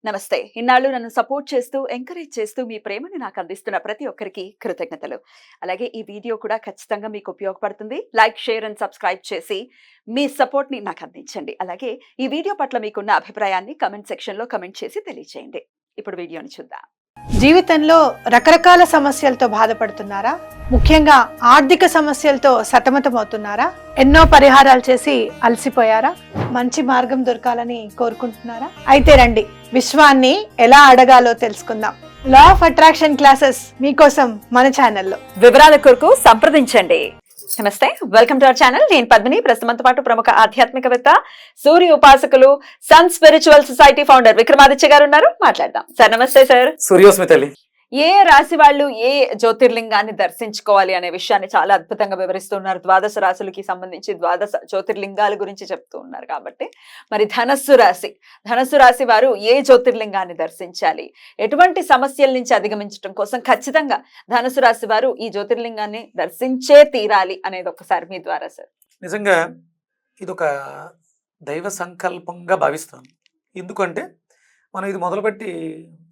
నమస్తే. ఇన్నాళ్ళు నన్ను సపోర్ట్ చేస్తూ, ఎంకరేజ్ చేస్తూ మీ ప్రేమని నాకు అందిస్తున్న ప్రతి ఒక్కరికి కృతజ్ఞతలు. అలాగే ఈ వీడియో కూడా ఖచ్చితంగా మీకు ఉపయోగపడుతుంది. లైక్, షేర్ అండ్ సబ్స్క్రైబ్ చేసి మీ సపోర్ట్‌ని నాకు అందించండి. అలాగే ఈ వీడియో పట్ల మీకున్న అభిప్రాయాన్ని కామెంట్ సెక్షన్‌లో కామెంట్ చేసి తెలియజేయండి. ఇప్పుడు వీడియోని చూద్దాం. జీవితంలో రకరకాల సమస్యలతో బాధపడుతున్నారా? ముఖ్యంగా ఆర్థిక సమస్యలతో సతమతమవుతున్నారా? ఎన్నో పరిహారాలు చేసి అలసిపోయారా? మంచి మార్గం దొరకాలని కోరుకుంటున్నారా? అయితే రండి, విశ్వాన్ని ఎలా అడగాలో తెలుసుకుందాం. లా ఆఫ్ అట్రాక్షన్ క్లాసెస్ మీకోసం మన ఛానల్లో. వివరాల కొరకు సంప్రదించండి. నమస్తే, వెల్కమ్ టు అవర్ ఛానల్. నేను పద్మిని. ప్రస్తుతంతో పాటు ప్రముఖ ఆధ్యాత్మికవేత్త, సూర్య ఉపాసకులు, sun spiritual society founder Vikramaditya garu ఉన్నారు. మాట్లాడదాం. సార్ నమస్తే. సార్, సూర్యోస్మి తల్లి. ఏ రాశి వాళ్ళు ఏ జ్యోతిర్లింగాన్ని దర్శించుకోవాలి అనే విషయాన్ని చాలా అద్భుతంగా వివరిస్తున్నారు. ద్వాదశ రాశులకి సంబంధించి ద్వాదశ జ్యోతిర్లింగాల గురించి చెప్తూ ఉన్నారు. కాబట్టి మరి ధనస్సు రాశి వారు ఏ జ్యోతిర్లింగాన్ని దర్శించాలి, ఎటువంటి సమస్యల నుంచి అధిగమించడం కోసం ఖచ్చితంగా ధనస్సు రాశి వారు ఈ జ్యోతిర్లింగాన్ని దర్శించే తీరాలి అనేది ఒకసారి మీ ద్వారా. సార్, నిజంగా ఇదొక దైవ సంకల్పంగా భావిస్తాను. ఎందుకంటే మనం ఇది మొదలుపెట్టి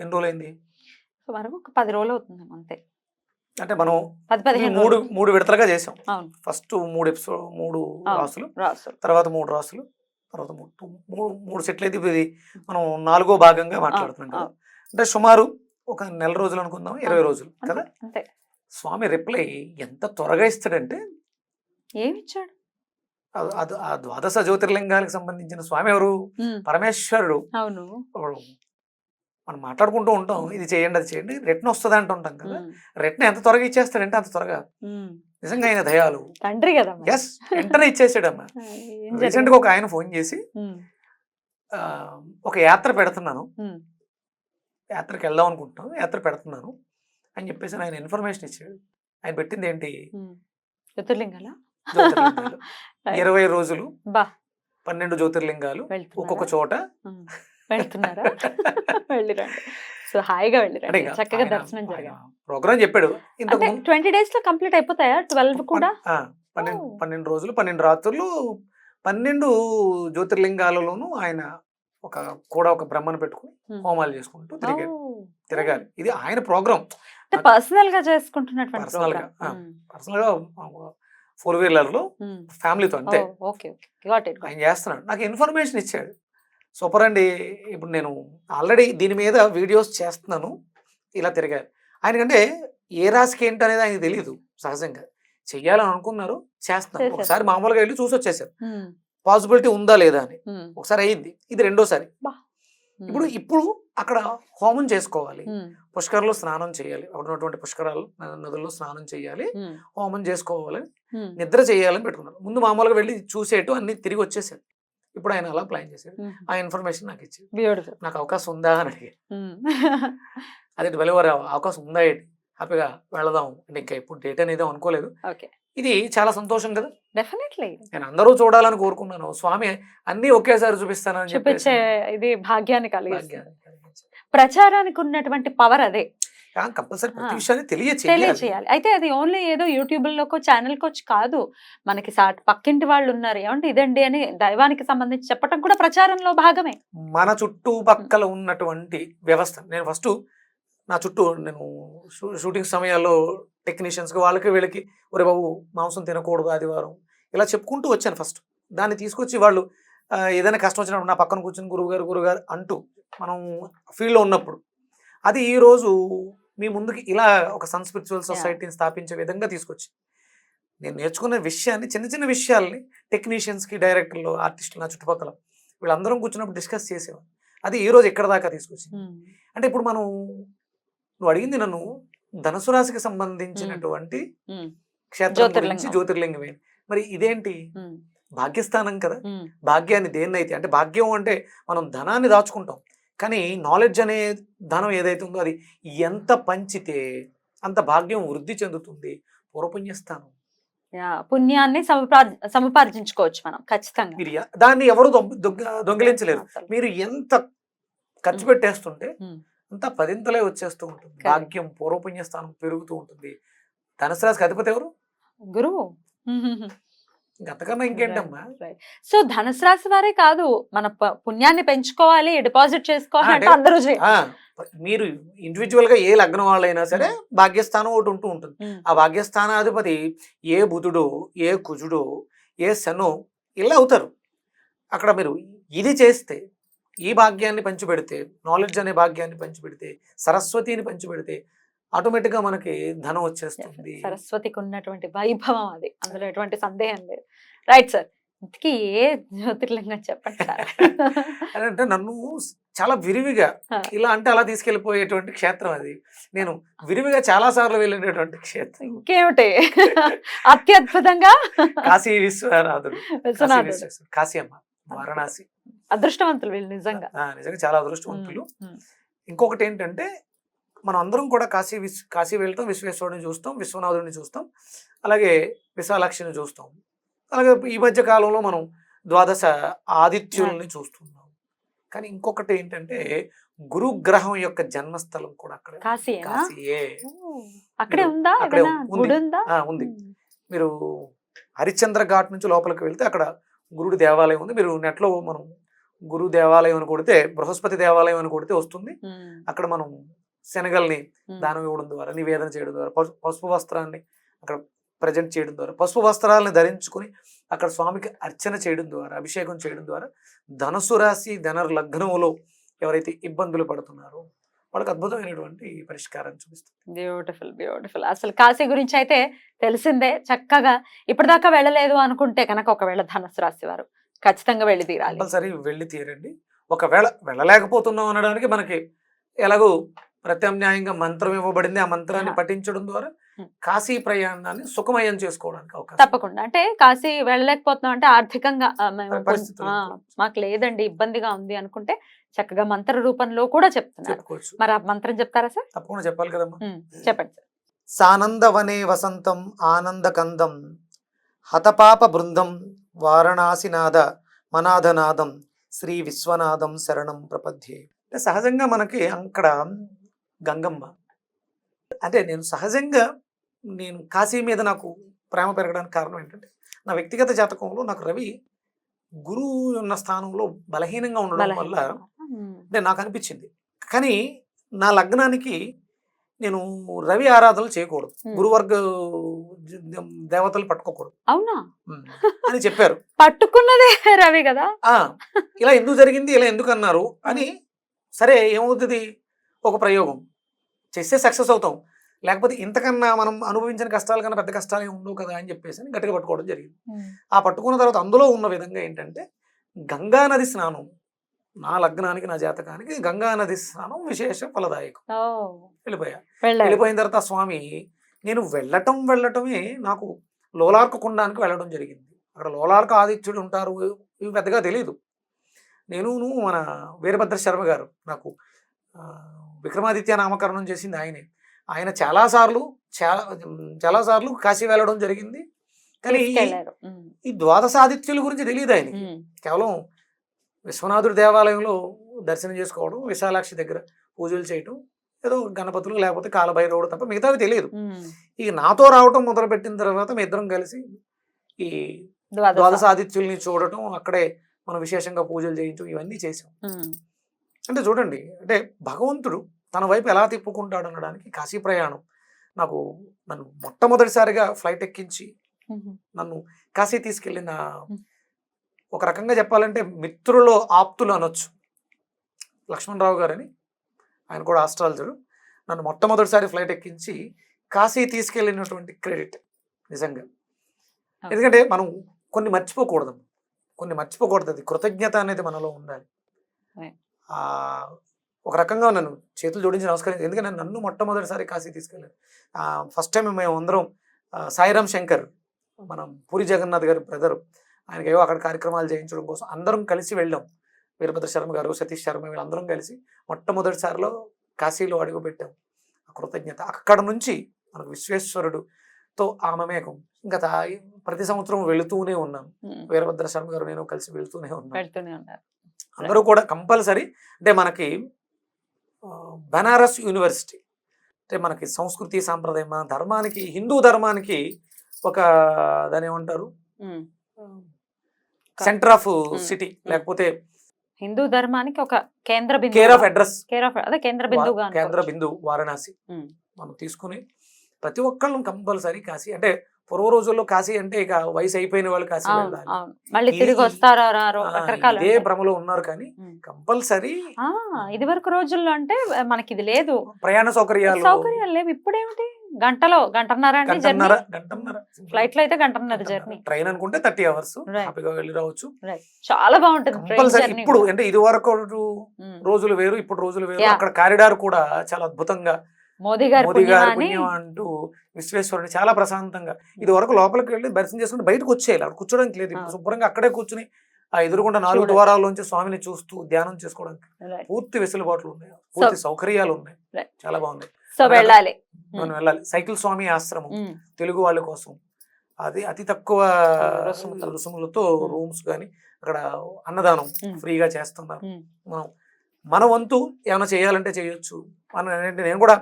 ఎన్ని రోజులైంది? మనం ఒక 10 రోజులు అవుతుంది అంతే. అంటే మనం 10-15 మూడు విడతలుగా చేసాం. అవును. ఫస్ట్ 3 ఎపిసోడ్, 3 రాసులు, రాసులు, తర్వాత 3 రాసులు, తర్వాత మూడు సెట్లు అయితే ఇది మనం 4వ భాగంగా మాట్లాడుతున్నాం కదా. అంటే సుమారు ఒక నెల రోజులు అనుకుందాం, 20 రోజులు కదా. అంతే. స్వామి రిప్లై ఎంత త్వరగా ఇస్తాడంటే, ఏమిచ్చాడు? ఆ ద్వాదశ జ్యోతిర్లింగాలకు సంబంధించిన స్వామి ఎవరు? పరమేశ్వరుడు. అవును. మనం మాట్లాడుకుంటూ ఉంటాం, ఇది చేయండి అది చేయండి, రిటర్న్ వస్తుంది అంటుంటాం కదా. రిటర్న్ ఎంత త్వరగా ఇచ్చేస్తాడంటే అంత త్వరగా. నిజంగా ఆయన దయాలు తండ్రి కదా. ఎస్, వెంటనే ఇచ్చేసాడమ్మా. రీసెంట్ గా ఒక ఆయన ఫోన్ చేసి, ఒక యాత్ర పెడుతున్నాను, యాత్రకి వెళ్దాం అనుకుంటున్నాను, యాత్ర పెడుతున్నాను అని చెప్పేసి ఆయన ఇన్ఫర్మేషన్ ఇచ్చాడు. ఆయన పెట్టింది ఏంటి? జ్యోతిర్లింగాల 20 రోజులు 12 జ్యోతిర్లింగాలు ఒక్కొక్క చోట వెళ్తున్నారా? వెళ్ళిరండి. సో హాయిగా వెళ్ళిరండి, చక్కగా దర్శనం జరిగింది. ప్రోగ్రామ్ చెప్పాడు. 20 days లో కంప్లీట్ అయిపోతాయా? 12 కూడా 12 రోజులు 12 రాత్రులు 12 జ్యోతిర్లింగాలలోనూ ఆయన ఒక బ్రహ్మను పెట్టుకుని హోమాలు చేసుకుంటూ తిరగాలి. ఇది ఆయన ప్రోగ్రామ్. పర్సనల్ గా చేసుకుంటున్నటువంటి పర్సనల్ గా 4-wheeler లో ఫ్యామిలీతో అంతే ఆయన చేస్తున్నాడు. నాకు ఇన్ఫర్మేషన్ ఇచ్చాడు. సూపర్ అండి. ఇప్పుడు నేను ఆల్రెడీ దీని మీద వీడియోస్ చేస్తున్నాను. ఇలా తిరగాలి. ఆయనకంటే ఏ రాశికి ఏంటి అనేది ఆయనకు తెలియదు. సహజంగా చెయ్యాలని అనుకున్నారు, చేస్తున్నారు. ఒకసారి మామూలుగా వెళ్ళి చూసి వచ్చేసారు, పాసిబిలిటీ ఉందా లేదా అని. ఒకసారి అయ్యింది, ఇది రెండోసారి. ఇప్పుడు అక్కడ హోమం చేసుకోవాలి, పుష్కరాల్లో స్నానం చేయాలి, అక్కడ ఉన్నటువంటి పుష్కరాలు నదుల్లో స్నానం చేయాలి, హోమం చేసుకోవాలని, నిద్ర చేయాలని పెట్టుకున్నారు. ముందు మామూలుగా వెళ్ళి చూసేటు అన్ని తిరిగి వచ్చేసారు. ఇప్పుడు ఆయన అలా ప్లాన్ చేశాడు. ఆ ఇన్ఫర్మేషన్ నాకు ఇచ్చాడు. నాకు అవకాశం ఉందా అని అడిగాడు. అదే వెలువరే అవకాశం ఉందా ఏంటి, హ్యాపీగా వెళదాం అంటే. ఇంకా ఇప్పుడు డేట్ అనేది అనుకోలేదు. ఇది చాలా సంతోషం కదా. డెఫినెట్లీ నేను అందరూ చూడాలని కోరుకున్నాను. స్వామి అన్ని ఒకేసారి చూపిస్తానని చూపించే ఇది భాగ్యాన్ని కలిగిస్తుంది. ప్రచారానికి ఉన్నటువంటి పవర్ అదే. కంపల్సరీ ప్రతి విషయాన్ని తెలియచేయాలి. అయితే అది ఓన్లీ ఏదో యూట్యూబ్ లోకో ఛానల్ కోచ్ కాదు, మనకి పక్కింటి వాళ్ళు ఉన్నారు, ఏమంటే ఇదండి అని దైవానికి సంబంధించి చెప్పడం కూడా ప్రచారంలో భాగమే. మన చుట్టుపక్కల ఉన్నటువంటి వ్యవస్థ, నేను ఫస్ట్ నా చుట్టూ నేను షూటింగ్ సమయాల్లో టెక్నీషియన్స్ వాళ్ళకి వీళ్ళకి, ఒరే బాబు మాంసం తినకూడదు ఆదివారం, ఇలా చెప్పుకుంటూ వచ్చాను ఫస్ట్. దాన్ని తీసుకొచ్చి వాళ్ళు ఏదైనా కష్టం వచ్చినప్పుడు నా పక్కన కూర్చొని గురువుగారు అంటూ మనం ఫీల్డ్లో ఉన్నప్పుడు, అది ఈరోజు మీ ముందుకి ఇలా ఒక సన్ స్పిరిచువల్ సొసైటీని స్థాపించే విధంగా తీసుకొచ్చి, నేను నేర్చుకున్న విషయాన్ని, చిన్న చిన్న విషయాల్ని టెక్నీషియన్స్కి, డైరెక్టర్లు, ఆర్టిస్టులు, నా చుట్టుపక్కల వీళ్ళందరం కూర్చున్నప్పుడు డిస్కస్ చేసేవాళ్ళు. అది ఈ రోజు ఎక్కడ దాకా తీసుకొచ్చి. అంటే ఇప్పుడు నువ్వు అడిగింది నన్ను ధనుసు రాశికి సంబంధించినటువంటి క్షేత్రం గురించి, జ్యోతిర్లింగం ఏంటి. మరి ఇదేంటి? భాగ్యస్థానం కదా. భాగ్యాన్ని దేన్నైతే, అంటే భాగ్యం అంటే మనం ధనాన్ని దాచుకుంటాం, కానీ నాలెడ్జ్ అనే ధనం ఏదైతే ఉందో అది ఎంత పంచితే అంత భాగ్యం వృద్ధి చెందుతుంది. పూర్వపుణ్యస్థానం, పుణ్యాన్ని సముపార్జించుకోవచ్చు మనం ఖచ్చితంగా. మీరు దాన్ని ఎవరు దొంగిలించలేరు. మీరు ఎంత ఖర్చు పెట్టేస్తుంటే అంత 10ంతలే వచ్చేస్తూ ఉంటుంది. భాగ్యం, పూర్వపుణ్యస్థానం పెరుగుతూ ఉంటుంది. ధనుసు రాశికి అధిపతి ఎవరు? గురువు. అంతకన్నా ఇంకేంటమ్మా. సో ధనుసు రాశి వారే కాదు, మన పుణ్యాన్ని పెంచుకోవాలి, డిపాజిట్ చేసుకోవాలి అంటే అందరూ ఆ, మీరు ఇండివిజువల్ గా ఏ లగ్నం వాళ్ళైనా సరే భాగ్యస్థానం ఒకటి ఉంటూ ఉంటుంది. ఆ భాగ్యస్థానాధిపతి ఏ బుధుడో, ఏ కుజుడో, ఏ శనో ఇలా అవుతారు. అక్కడ మీరు ఇది చేస్తే, ఈ భాగ్యాన్ని పంచిపెడితే, నాలెడ్జ్ అనే భాగ్యాన్ని పంచిపెడితే, సరస్వతిని పంచిపెడితే ఆటోమేటిక్ గా మనకి ధనం వచ్చేస్తుంది. సరస్వతికి ఉన్నటువంటి వైభవం అది, అందులో ఎటువంటి సందేహం లేదు. రైట్ సార్, ఇంతకీ ఏ జ్యోతిర్లింగం చెప్పండి సార్. అంటే నన్ను చాలా విరివిగా ఇలా అంటే అలా తీసుకెళ్లిపోయేటువంటి క్షేత్రం అది. నేను విరివిగా చాలా సార్లు వెళ్ళినటువంటి క్షేత్రం. ఇంకేమిటి అత్యద్భుతంగా కాశీ విశ్వనాథుడు, విశ్వనాథుడు. కాశీ అమ్మ, వారణాసి. అదృష్టవంతులు వీళ్ళు నిజంగా. నిజంగా చాలా అదృష్టవంతులు. ఇంకొకటి ఏంటంటే మనం అందరం కూడా కాశీ వెళ్తాం, విశ్వేశ్వరుడిని చూస్తాం, విశ్వనాథుడిని చూస్తాం, అలాగే విశాలాక్షిని చూస్తాం. అలాగే ఈ మధ్య కాలంలో మనం ద్వాదశ ఆదిత్యుల్ని చూస్తున్నాం. కానీ ఇంకొకటి ఏంటంటే గురుగ్రహం యొక్క జన్మస్థలం కూడా అక్కడే, కాశీయే. అక్కడే ఉందా? అక్కడే ఉంది. మీరు హరిశ్చంద్ర ఘాట్ నుంచి లోపలికి వెళ్తే అక్కడ గురుడి దేవాలయం ఉంది. మీరు నెట్ లో మనం గురు దేవాలయం అని కొడితే, బృహస్పతి దేవాలయం అని కొడితే వస్తుంది. అక్కడ మనం శనగల్ని దానం ఇవ్వడం ద్వారా, నివేదన చేయడం ద్వారా, పసుపు వస్త్రాన్ని అక్కడ ప్రజెంట్ చేయడం ద్వారా, పసుపు వస్త్రాలని ధరించుకుని అక్కడ స్వామికి అర్చన చేయడం ద్వారా, అభిషేకం చేయడం ద్వారా ధనుసు రాశి ధనుర్ లగ్నంలో ఎవరైతే ఇబ్బందులు పడుతున్నారో వాళ్ళకి అద్భుతమైనటువంటి పరిష్కారాన్ని చూపిస్తుంది. Beautiful beautiful. అసలు కాశీ గురించి అయితే తెలిసిందే చక్కగా. ఇప్పటిదాకా వెళ్ళలేదు అనుకుంటే కనుక ఒకవేళ ధనుసు రాశి వారు ఖచ్చితంగా వెళ్ళి తీరాలి. కంపల్సరీ వెళ్ళి తీరండి. ఒకవేళ వెళ్ళలేకపోతున్నాం అనడానికి మనకి ఎలాగో ప్రత్యామ్నాయంగా మంత్రం ఇవ్వబడింది. ఆ మంత్రాన్ని పఠించడం ద్వారా కాశీ ప్రయాణాన్ని సుఖమయం చేసుకోవడానికి అవకాశం. తప్పకుండా. అంటే కాశీ వెళ్ళలేకపోతున్నాం అంటే ఆర్థికంగా మాకు లేదండి, ఇబ్బందిగా ఉంది అనుకుంటే చక్కగా మంత్ర రూపంలో కూడా చెప్తున్నారు. మరి ఆ మంత్రం చెప్తారా సార్? తప్పకుండా చెప్పాలి కదమ్మా. చెప్పండి సార్. సానందవనే వసంతం ఆనందకందం హతపాప బృందం వారణాసినాథ మనాథనాదం శ్రీ విశ్వనాథం శరణం ప్రపద్యే. అంటే సహజంగా మనకి అక్కడ గంగమ్మ, అంటే నేను కాశీ మీద నాకు ప్రేమ పెరగడానికి కారణం ఏంటంటే నా వ్యక్తిగత జాతకంలో నాకు రవి గురువు ఉన్న స్థానంలో బలహీనంగా ఉండడం వల్ల అంటే నాకు అనిపించింది. కానీ నా లగ్నానికి నేను రవి ఆరాధనలు చేయకూడదు, గురువర్గ దేవతలు పట్టుకోకూడదు. అవునా అని చెప్పారు. పట్టుకున్నదే రవి కదా. ఇలా ఎందుకు జరిగింది, ఇలా ఎందుకు అన్నారు అని. సరే ఏమవుతుంది, ఒక ప్రయోగం చేస్తే సక్సెస్ అవుతాం, లేకపోతే ఇంతకన్నా మనం అనుభవించిన కష్టాల కన్నా పెద్ద కష్టాలు ఏమి ఉండవు కదా అని చెప్పేసి గట్టిగా పట్టుకోవడం జరిగింది. ఆ పట్టుకున్న తర్వాత అందులో ఉన్న విధంగా ఏంటంటే గంగా నది స్నానం నా లగ్నానికి, నా జాతకానికి గంగా నది స్నానం విశేష ఫలదాయకం. వెళ్ళిపోయిన తర్వాత స్వామి నేను వెళ్ళటమే నాకు లోలార్క కుండానికి వెళ్ళడం జరిగింది. అక్కడ లోలార్క ఆదిత్యుడు ఉంటారు, ఇవి పెద్దగా తెలియదు. నేను మన వీరభద్ర శర్మ గారు నాకు విక్రమాదిత్య నామకరణం చేసింది ఆయనే. ఆయన చాలాసార్లు కాశీ వెళ్ళడం జరిగింది. కానీ ఈ ద్వాదశాదిత్యుల గురించి తెలియదు ఆయనకి. కేవలం విశ్వనాథుడి దేవాలయంలో దర్శనం చేసుకోవడం, విశాలాక్షి దగ్గర పూజలు చేయటం, ఏదో గణపతులు లేకపోతే కాలభైరవుడు తప్ప మిగతావి తెలియదు. ఇక నాతో రావటం మొదలు పెట్టిన తర్వాత మీ ఇద్దరం కలిసి ఈ ద్వాదశాదిత్యుల్ని చూడటం, అక్కడే మనం విశేషంగా పూజలు చేయించడం, ఇవన్నీ చేసాం. అంటే చూడండి, అంటే భగవంతుడు తన వైపు ఎలా తిప్పుకుంటాడు అనడానికి కాశీ ప్రయాణం నన్ను మొట్టమొదటిసారిగా ఫ్లైట్ ఎక్కించి నన్ను కాశీ తీసుకెళ్ళిన, ఒక రకంగా చెప్పాలంటే మిత్రులో ఆప్తులు అనొచ్చు, లక్ష్మణరావు గారని, ఆయన కూడా ఆస్ట్రాలజరు. నన్ను మొట్టమొదటిసారి ఫ్లైట్ ఎక్కించి కాశీ తీసుకెళ్ళినటువంటి క్రెడిట్ నిజంగా. ఎందుకంటే మనం కొన్ని మర్చిపోకూడదు, అది కృతజ్ఞత అనేది మనలో ఉండాలి. ఒక రకంగా నన్ను చేతులు జోడించి నమస్కరించాను, ఎందుకంటే నన్ను మొట్టమొదటిసారి కాశీ తీసుకెళ్ళాను. ఫస్ట్ టైం మేము అందరం సాయిరామ్ శంకర్, మనం పూరి జగన్నాథ్ గారి బ్రదరు, ఆయనకి ఏవో అక్కడ కార్యక్రమాలు చేయించడం కోసం అందరం కలిసి వెళ్ళాం. వీరభద్ర శర్మ గారు, సతీష్ శర్మ, వీళ్ళందరం కలిసి మొట్టమొదటిసారిలో కాశీలో అడుగుపెట్టాం. ఆ కృతజ్ఞత అక్కడ నుంచి మనకు విశ్వేశ్వరుడుతో ఆమమేకం. ఇంకా ప్రతి సంవత్సరం వెళుతూనే ఉన్నాం. వీరభద్ర శర్మ గారు నేను కలిసి వెళుతూనే ఉన్నాం. అందరూ కూడా కంపల్సరీ. అంటే మనకి బనారస్ యూనివర్సిటీ, అంటే మనకి సంస్కృతి సాంప్రదాయం, మన ధర్మానికి, హిందూ ధర్మానికి ఒక దాని ఏమంటారు, సెంటర్ ఆఫ్ సిటీ, Hmm. లేకపోతే హిందూ ధర్మానికి ఒక కేంద్ర బిందువు, కేర్ ఆఫ్ అడ్రస్, అదే కేంద్ర బిందువుగా కేంద్ర అనుకోవచ్చు. బిందువు వారణాసి. ఉమ్. మనం తీసుకుని ప్రతి ఒక్కళ్ళు కంపల్సరీ కాశీ, అంటే పూర్వ రోజుల్లో కాశీ అంటే ఇక వయసు అయిపోయిన వాళ్ళు కాశీ అవును, వెళ్ళాలి, అవును. మళ్ళీ ఈ- తిరిగి వస్తారో రారో ఆ, రకరకాలు ఇదే ఉంటాయి. భ్రమలో ఉన్నారు. కానీ ఉమ్. కంపల్సరీ ఇది వరకు రోజుల్లో అంటే మనకి ఇది లేదు, ప్రయాణ సౌకర్యాలు సౌకర్యాలు లేవు. ఇప్పుడేమిటి గంటన్నర అండి జర్నీ. గంటన్నర ఫ్లైట్ లో అయితే గంటన్నర జర్నీ. ట్రైన్ అనుకుంటే 30 hours Right. హ్యాపీగా వెళ్ళి రావచ్చు. చాలా బాగుంటుంది train కంపల్సరీ journey ఇప్పుడు కూడా. అంటే ఇది వరకు ఉమ్. రోజులు వేరు, ఇప్పుడు రోజులు వేరు. Yeah. అక్కడ కారిడార్ కూడా చాలా అద్భుతంగా, మోదీ గారి మోదీ గారి పుణ్యమాని. పుణ్యం అంటూ విశ్వేశ్వరుని చాలా ప్రశాంతంగా, ఇది వరకు లోపలికి వెళ్ళి దర్శనం చేసుకుని బయటకు వచ్చేయాలి, అక్కడ కూర్చోడానికి లేదు. ఇప్పుడు ఆ. శుభ్రంగా అక్కడే కూర్చుని ఆ ఎదురుగుండా 4 చూడొచ్చు. ద్వారాల్లోంచి స్వామిని చూస్తూ ధ్యానం చేసుకోవడానికి Right. పూర్తి వెసులుబాట్లు ఉన్నాయి, పూర్తి సౌకర్యాలు ఉన్నాయి, Right. చాలా బాగున్నాయి. సో వెళ్ళాలి. మనం వెళ్ళాలి. సైకిల్ స్వామి ఆశ్రమం ఉమ్. తెలుగు వాళ్ళ కోసం, అది అతి తక్కువ రుసుముతో. రుసుములతో Hmm. రూమ్స్ కానీ అక్కడ అన్నదానం Hmm. ఫ్రీగా చేస్తున్నారు. ఉమ్. మనం మన వంతు ఏమైనా చేయాలంటే చేయొచ్చు. మనం ఏంటంటే నేను కూడా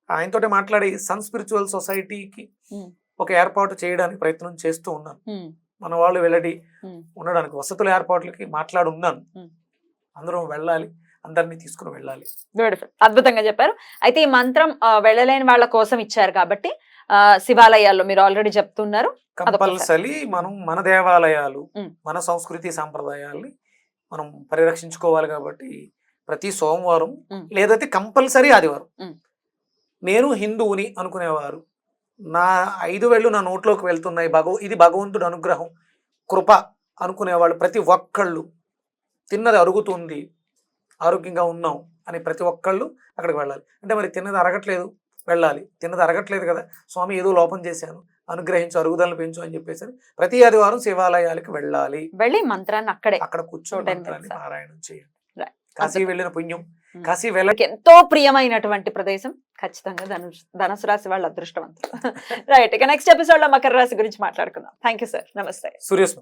ఆయనతోటి మాట్లాడి సన్ స్పిరిచువల్ సొసైటీకి ఉమ్. ఒక ఏర్పాటు చేయడానికి ప్రయత్నం చేస్తూ ఉన్నాను. ఉమ్. మన వాళ్ళు వెళ్ళి ఉమ్. ఉండడానికి వసతుల ఏర్పాట్లకి మాట్లాడి ఉన్నాను. ఉమ్. అందరం వెళ్ళాలి, అందరినీ తీసుకుని వెళ్ళాలి. బ్యూటిఫుల్, అద్భుతంగా చెప్పారు. అయితే ఈ మంత్రం వెళ్ళలేని వాళ్ళ కోసం ఇచ్చారు కాబట్టి శివాలయాల్లో మీరు ఆల్రెడీ చెప్తున్నారు. కంపల్సరీ మనం మన దేవాలయాలు, ఉమ్. మన సంస్కృతి సాంప్రదాయాల్ని మనం పరిరక్షించుకోవాలి. కాబట్టి ప్రతి సోమవారం ఉమ్. లేదైతే కంపల్సరీ ఆదివారం, ఉమ్. నేను హిందువుని అనుకునేవారు, నా 5 వేళ్ళు నా నోట్లోకి వెళ్తున్నాయి, ఇది భగవంతుడు అనుగ్రహం, కృప అనుకునేవాళ్ళు ప్రతి ఒక్కళ్ళు, తిన్నది అరుగుతుంది, ఆరోగ్యంగా ఉన్నాం అని ప్రతి ఒక్కళ్ళు అక్కడికి వెళ్ళాలి. అంటే మరి తిన్నది అరగట్లేదు, వెళ్ళాలి. తిన్నది అరగట్లేదు కదా, స్వామి ఏదో లోపం చేశాను, అనుగ్రహించు, అరుగుదలను పెంచు అని చెప్పేసి ప్రతి ఆదివారం శివాలయాలకు వెళ్ళాలి. వెళ్ళి మంత్రాన్ని అక్కడే అక్కడ కూర్చొని చూడండి మంత్రాన్ని సార్. పారాయణం చేయండి. Right. కాశీ వెళ్ళిన పుణ్యం, ఉమ్. కాశీ వెళ్ళ మనకి ఎంతో ప్రియమైనటువంటి ప్రదేశం. ఖచ్చితంగా ధనుసు రాశి వాళ్ళ అదృష్టవంతులు. రైట్, ఇక నెక్స్ట్ ఎపిసోడ్ లో మకర రాశి గురించి మాట్లాడుకుందాం. థ్యాంక్ యూ సార్, నమస్తే. సూర్యస్మృతి.